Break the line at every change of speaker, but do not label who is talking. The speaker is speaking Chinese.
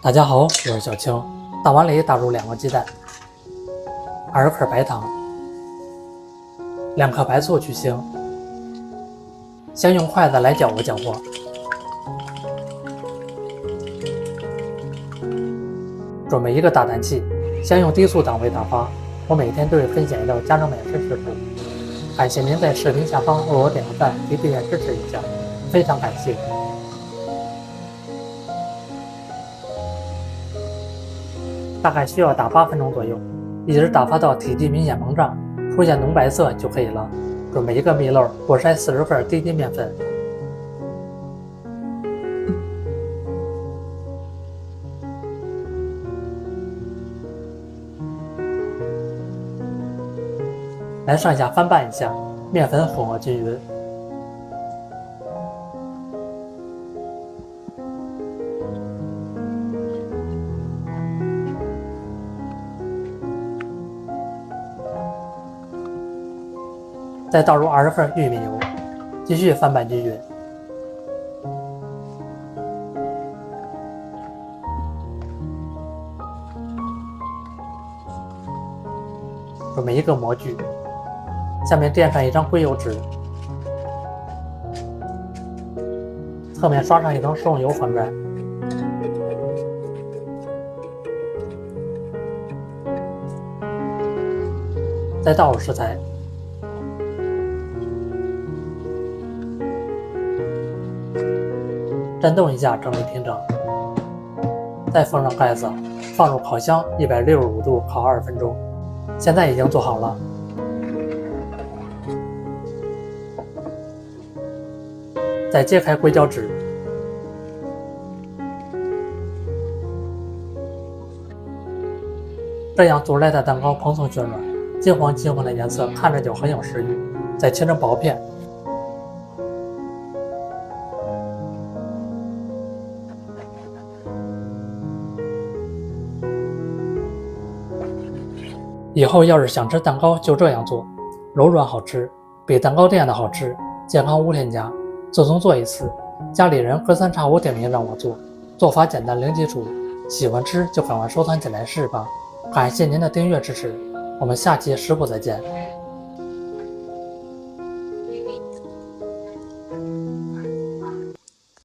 大家好，我是小青。大碗里打入2个鸡蛋，20克白糖，2克白醋去腥。先用筷子来搅和搅和。准備一個大蛋器，先用低速檔位打發。我每天都會分享一道家常美食食譜，感謝您在視頻下方為我點個讚及訂閱支持一下，非常感謝。大概需要打8分鐘左右，一直打發到體積明顯膨脹，出現濃白色就可以了。準備一個蜜漏，過篩40克低筋麵粉。來上下翻拌一下，麵粉混合均勻。再倒入20克玉米油，繼續翻拌均勻。準備一個模具，下面墊上一張硅油紙，側面刷上一層食用油粉磚，再倒入食材，震動一下，整理平整，再封上蓋子，放入烤箱165度烤20分鐘。現在已經做好了。再揭開硅膠紙，這樣做出來的蛋糕蓬鬆暄軟，金黃金黃的顏色看着就很有食慾。再切成薄片，以後要是想吃蛋糕就這樣做，柔軟好吃，比蛋糕店的好吃，健康無添加。自從做一次，家裡人隔三差五點名讓我做，做法簡單零基礎，喜歡吃就趕快收藏起來試吧。感謝您的訂閱支持，我們下期食譜再見。